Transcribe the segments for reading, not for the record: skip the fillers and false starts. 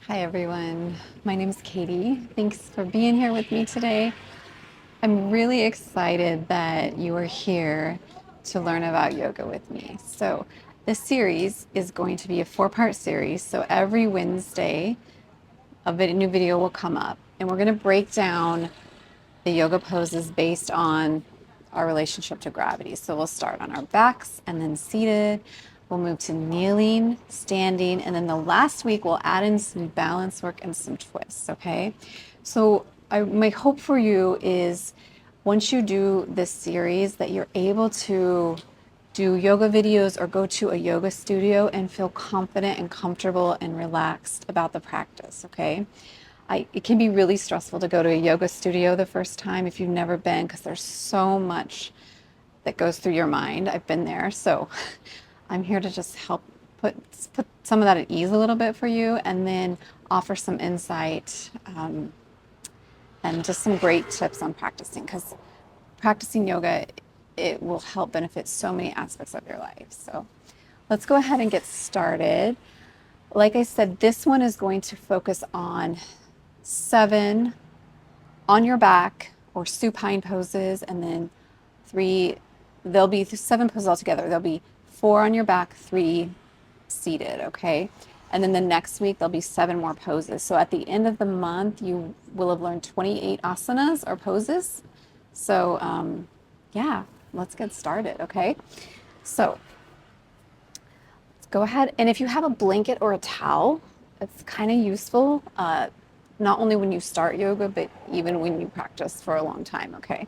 Hi everyone, my name is Katie. Thanks for being here with me today. I'm really excited that you are here to learn about yoga with me. So, this series is going to be a four-part series. So, every Wednesday, new video will come up, and we're going to break down the yoga poses based on our relationship to gravity. So we'll start on our backs and then seated. We'll move to kneeling, standing, and then the last week we'll add in some balance work and some twists, okay? So my hope for you is once you do this series that you're able to do yoga videos or go to a yoga studio and feel confident and comfortable and relaxed about the practice, okay? It can be really stressful to go to a yoga studio the first time if you've never been because there's so much that goes through your mind. I've been there. So I'm here to just help put some of that at ease a little bit for you and then offer some insight and just some great tips on practicing because practicing yoga, it will help benefit so many aspects of your life. So let's go ahead and get started. Like I said, this one is going to focus on 7 on your back or supine poses, and then 3, there'll be 7 poses altogether. There'll be 4 on your back, 3 seated, okay? And then the next week, there'll be 7 more poses. So at the end of the month, you will have learned 28 asanas or poses. So yeah, let's get started, okay? So let's go ahead. And if you have a blanket or a towel, it's kind of useful. Not only when you start yoga, but even when you practice for a long time, okay?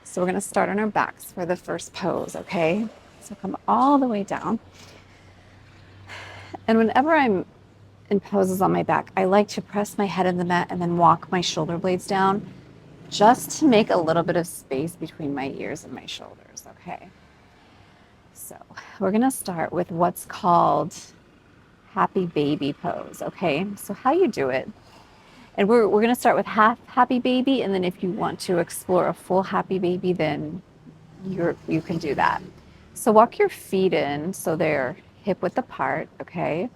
So we're gonna start on our backs for the first pose, okay? So come all the way down. And whenever I'm in poses on my back, I like to press my head in the mat and then walk my shoulder blades down just to make a little bit of space between my ears and my shoulders, okay? So we're gonna start with what's called happy baby pose, okay? So how you do it, and we're going to start with half happy baby, and then if you want to explore a full happy baby, then you can do that. So walk your feet in so they're hip width apart, okay?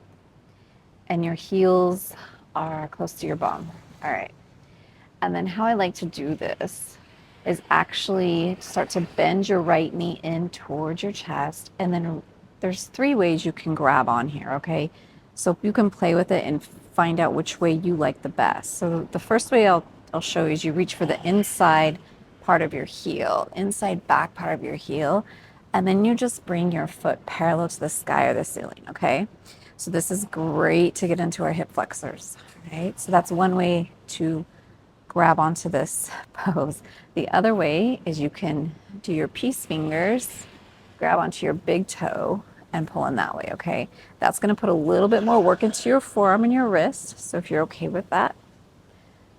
And your heels are close to your bum. All right. And then how I like to do this is actually start to bend your right knee in towards your chest, and then there's 3 ways you can grab on here, okay? So you can play with it and find out which way you like the best. So the first way I'll show you is you reach for the inside part of your heel, inside back part of your heel, and then you just bring your foot parallel to the sky or the ceiling, okay? So this is great to get into our hip flexors, right? So that's one way to grab onto this pose. The other way is you can do your peace fingers, grab onto your big toe and pull in that way, okay? That's gonna put a little bit more work into your forearm and your wrist. So if you're okay with that,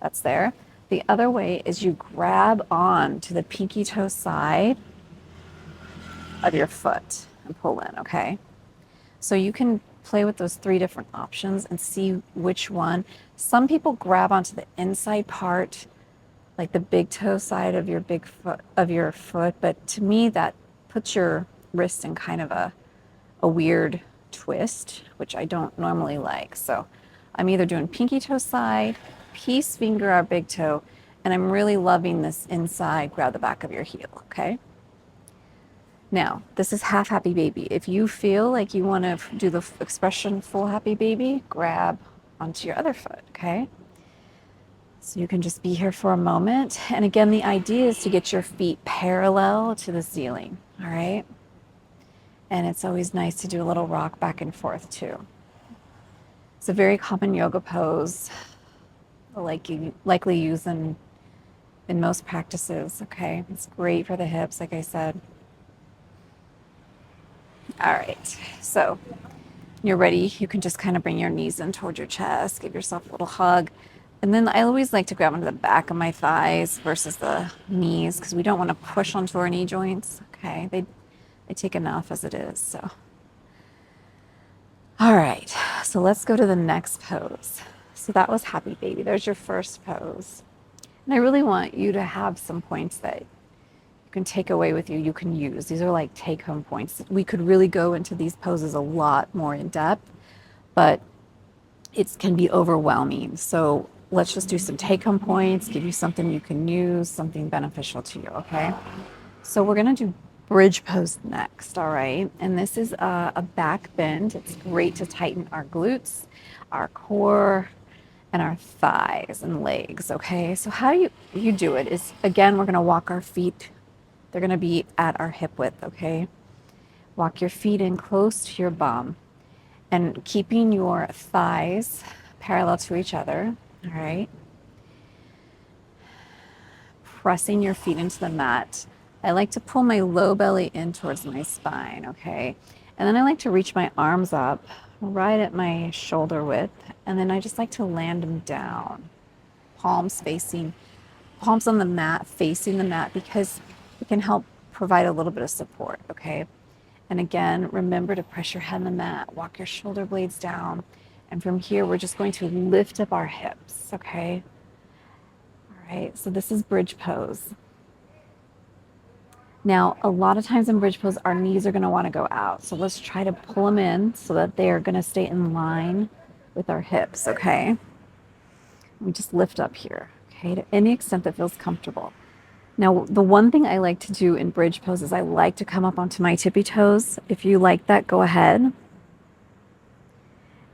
that's there. The other way is you grab on to the pinky toe side of your foot and pull in, okay? So you can play with those 3 different options and see which one. Some people grab onto the inside part, like the big toe side of your big foot of your foot, but to me that puts your wrist in kind of a weird twist, which I don't normally like. So I'm either doing pinky toe side, peace finger or big toe, and I'm really loving this inside grab the back of your heel, okay? Now, this is half happy baby. If you feel like you want to do the expression full happy baby, grab onto your other foot, okay? So you can just be here for a moment. And again, the idea is to get your feet parallel to the ceiling, all right? And it's always nice to do a little rock back and forth too. It's a very common yoga pose, like you likely use in most practices, okay? It's great for the hips, like I said. All right, so you're ready. You can just kind of bring your knees in towards your chest, give yourself a little hug. And then I always like to grab onto the back of my thighs versus the knees because we don't want to push onto our knee joints. Okay, they take enough as it is. So, all right, so let's go to the next pose. So that was happy baby. There's your first pose. And I really want you to have some points that you can take away with you, you can use. These are like take home points. We could really go into these poses a lot more in depth, but it can be overwhelming. So let's just do some take-home points, give you something you can use, something beneficial to you, okay? So we're gonna do bridge pose next, all right? And this is a back bend. It's great to tighten our glutes, our core, and our thighs and legs, okay? So how you do it is, again, we're gonna walk our feet. They're gonna be at our hip width, okay? Walk your feet in close to your bum and keeping your thighs parallel to each other, all right? Pressing your feet into the mat. I like to pull my low belly in towards my spine, okay? And then I like to reach my arms up right at my shoulder width, and then I just like to land them down, palms on the mat, facing the mat, because it can help provide a little bit of support, okay? And again, remember to press your head on the mat, walk your shoulder blades down, and from here, we're just going to lift up our hips, okay? All right, so this is bridge pose. Now, a lot of times in bridge pose, our knees are gonna wanna go out. So let's try to pull them in so that they are gonna stay in line with our hips, okay? We just lift up here, okay, to any extent that feels comfortable. Now, the one thing I like to do in bridge pose is I like to come up onto my tippy toes. If you like that, go ahead.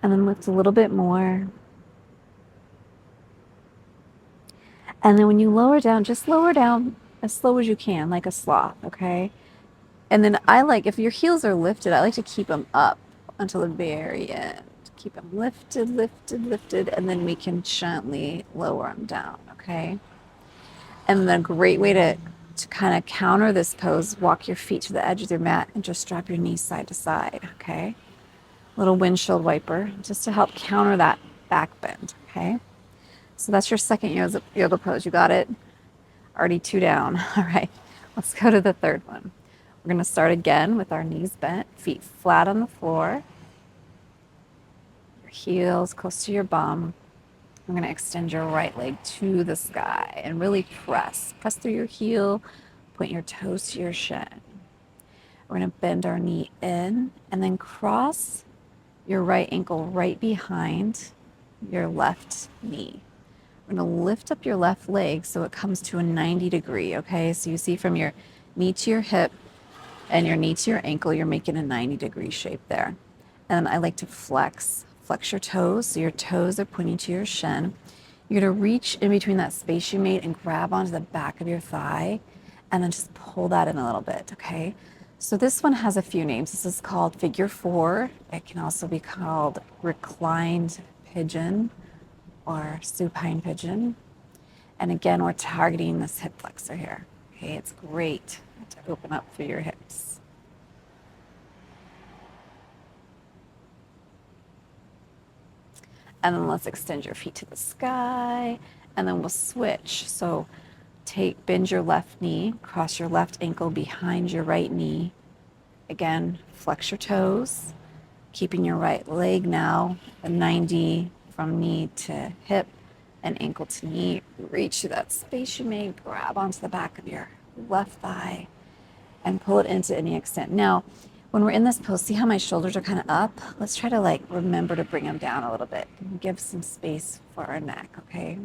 And then lift a little bit more. And then when you lower down, just lower down as slow as you can, like a sloth, okay? And then I like, if your heels are lifted, I like to keep them up until the very end. Keep them lifted, lifted, lifted, and then we can gently lower them down, okay? And then a great way to kind of counter this pose, walk your feet to the edge of your mat and just drop your knees side to side, okay? Little windshield wiper, just to help counter that back bend, okay? So that's your second yoga pose. You got it? Already 2 down. All right, let's go to the third one. We're gonna start again with our knees bent, feet flat on the floor, your heels close to your bum. We're gonna extend your right leg to the sky and really press. Press through your heel, point your toes to your shin. We're gonna bend our knee in and then cross your right ankle right behind your left knee. We're gonna lift up your left leg so it comes to a 90 degree, okay? So you see from your knee to your hip and your knee to your ankle, you're making a 90-degree shape there. And I like to flex your toes, so your toes are pointing to your shin. You're gonna reach in between that space you made and grab onto the back of your thigh, and then just pull that in a little bit, okay? So this one has a few names. This is called figure 4. It can also be called reclined pigeon or supine pigeon. And again, we're targeting this hip flexor here. Okay, it's great to open up through your hips. And then let's extend your feet to the sky, and then we'll switch. So bend your left knee, cross your left ankle behind your right knee. Again, flex your toes, keeping your right leg now a 90 from knee to hip and ankle to knee. Reach to that space you made, grab onto the back of your left thigh and pull it into any extent. Now, when we're in this pose, see how my shoulders are kind of up? Let's try to remember to bring them down a little bit and give some space for our neck, okay?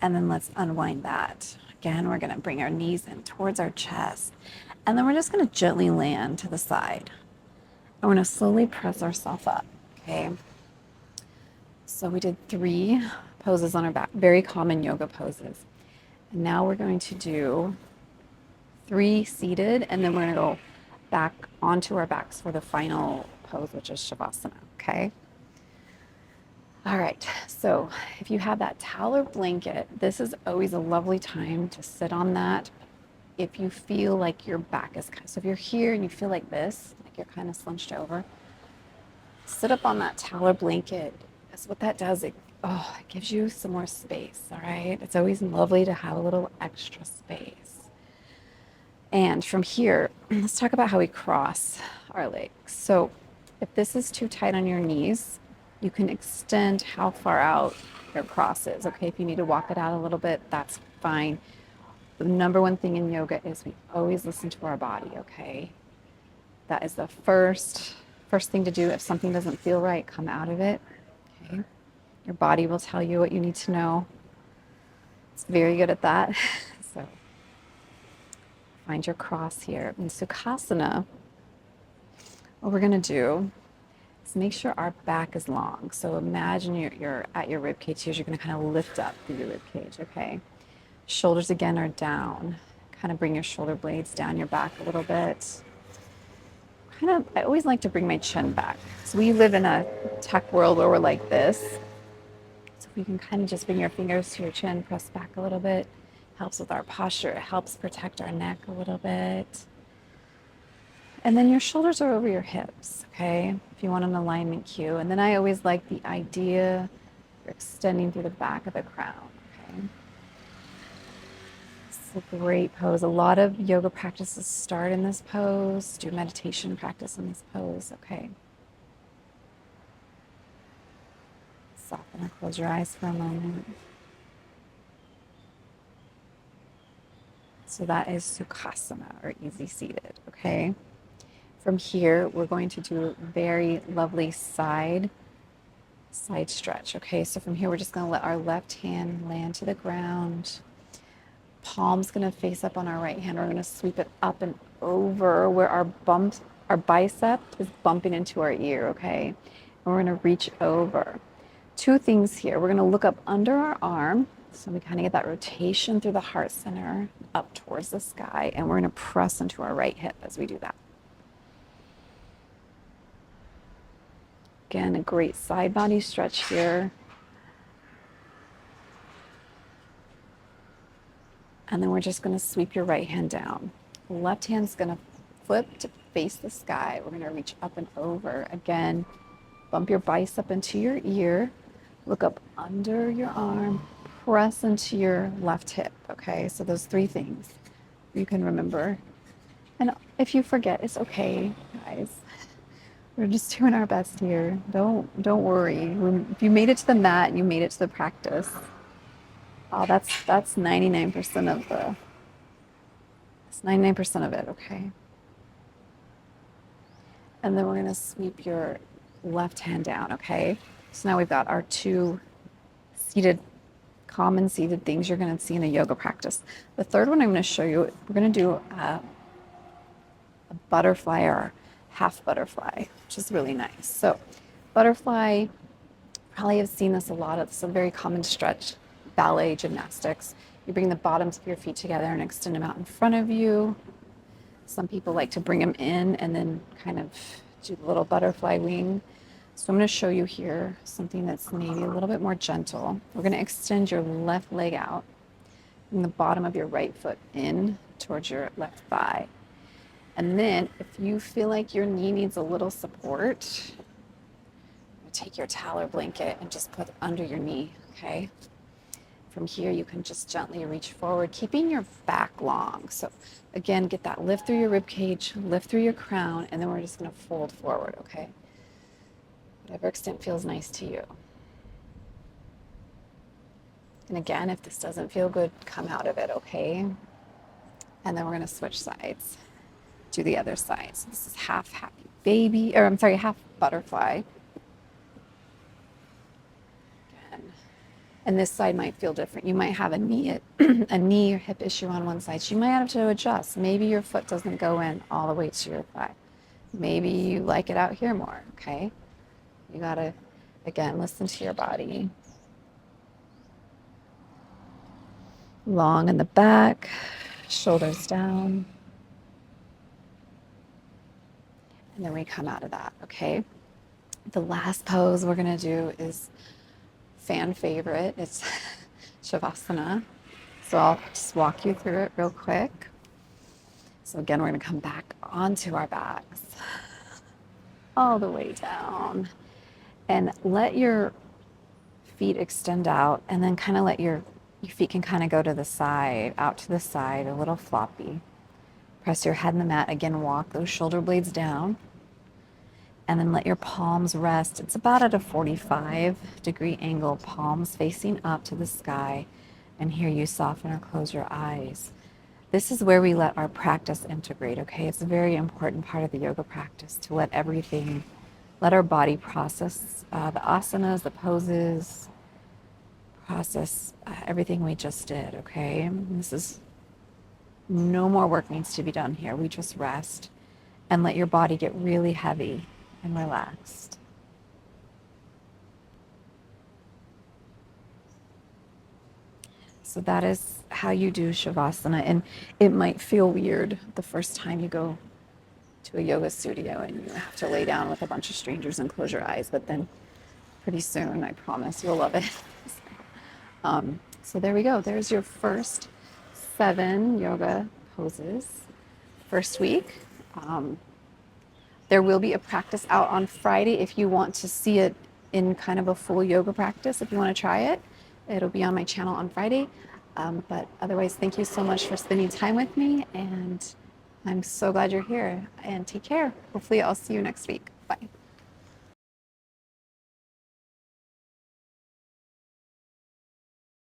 And then let's unwind that. Again, we're gonna bring our knees in towards our chest. And then we're just gonna gently land to the side. And we're gonna slowly press ourselves up, okay? So we did 3 poses on our back, very common yoga poses. And now we're going to do 3 seated, and then we're gonna go back onto our backs for the final pose, which is Savasana, okay? All right, so if you have that towel or blanket, this is always a lovely time to sit on that. If you feel like your back is so if you're here and you feel like this, like you're kind of slunched over, sit up on that towel or blanket. That's what that does. It gives you some more space, all right? It's always lovely to have a little extra space. And from here, let's talk about how we cross our legs. So if this is too tight on your knees, you can extend how far out your cross is, okay? If you need to walk it out a little bit, that's fine. The number one thing in yoga is we always listen to our body, okay? That is the first thing to do. If something doesn't feel right, come out of it, okay? Your body will tell you what you need to know. It's very good at that. So find your cross here. In Sukhasana, what we're gonna do is make sure our back is long. So imagine you're at your rib cage here. You're gonna kind of lift up through your rib cage, okay? Shoulders again are down. Kind of bring your shoulder blades down your back a little bit. I always like to bring my chin back. So we live in a tech world where we're like this. So if you can kind of just bring your fingers to your chin, press back a little bit. Helps with our posture. It helps protect our neck a little bit. And then your shoulders are over your hips, okay? If you want an alignment cue. And then I always like the idea you're extending through the back of the crown, okay? It's a great pose. A lot of yoga practices start in this pose, do meditation practice in this pose, okay? Soften or close your eyes for a moment. So that is Sukhasana, or easy seated, okay? From here, we're going to do a very lovely side stretch, okay? So from here, we're just gonna let our left hand land to the ground. Palm's gonna face up on our right hand. We're gonna sweep it up and over where our bicep is bumping into our ear, okay? And we're gonna reach over. Two things here. We're gonna look up under our arm. So we kind of get that rotation through the heart center up towards the sky. And we're gonna press into our right hip as we do that. Again, a great side body stretch here. And then we're just gonna sweep your right hand down. Left hand's gonna flip to face the sky. We're gonna reach up and over. Again, bump your bicep into your ear. Look up under your arm. Press into your left hip, okay? So those three things you can remember. And if you forget, it's okay, guys. We're just doing our best here. Don't worry. If you made it to the mat, you made it to the practice. Oh, that's 99% of that's 99% of it, okay? And then we're gonna sweep your left hand down, okay? So now we've got our two common seated things you're gonna see in a yoga practice. The third one I'm gonna show you, we're gonna do a butterfly or half butterfly, which is really nice. So butterfly, probably have seen this a lot. It's a very common stretch, ballet gymnastics. You bring the bottoms of your feet together and extend them out in front of you. Some people like to bring them in and then kind of do the little butterfly wing. So I'm going to show you here something that's maybe a little bit more gentle. We're going to extend your left leg out and the bottom of your right foot in towards your left thigh. And then if you feel like your knee needs a little support, take your towel or blanket and just put it under your knee, okay? From here, you can just gently reach forward, keeping your back long. So again, get that lift through your rib cage, lift through your crown, and then we're just gonna fold forward, okay? Whatever extent feels nice to you. And again, if this doesn't feel good, come out of it, okay? And then we're gonna switch sides. Do the other side. So this is half happy baby, or I'm sorry, half butterfly. Again. And this side might feel different. You might have a knee or hip issue on one side. So you might have to adjust. Maybe your foot doesn't go in all the way to your thigh. Maybe you like it out here more, okay? You gotta, again, listen to your body. Long in the back, shoulders down. And then we come out of that, okay? The last pose we're gonna do is fan favorite. It's Savasana. So I'll just walk you through it real quick. So again, we're gonna come back onto our backs, all the way down. And let your feet extend out and then kind of let your feet can kind of go to the side, out to the side, a little floppy. Press your head in the mat. Again, walk those shoulder blades down. And then let your palms rest. It's about at a 45-degree angle, palms facing up to the sky. And here you soften or close your eyes. This is where we let our practice integrate, okay? It's a very important part of the yoga practice to let our body process the asanas, the poses, process everything we just did, okay? This is no more work needs to be done here. We just rest and let your body get really heavy and relaxed. So that is how you do Shavasana. And it might feel weird the first time you go to a yoga studio and you have to lay down with a bunch of strangers and close your eyes, but then pretty soon, I promise, you'll love it. So there we go. There's your first 7 yoga poses. First week. There will be a practice out on Friday if you want to see it in kind of a full yoga practice. If you want to try it, it'll be on my channel on Friday. But otherwise, thank you so much for spending time with me, and I'm so glad you're here. And take care. Hopefully, I'll see you next week. Bye.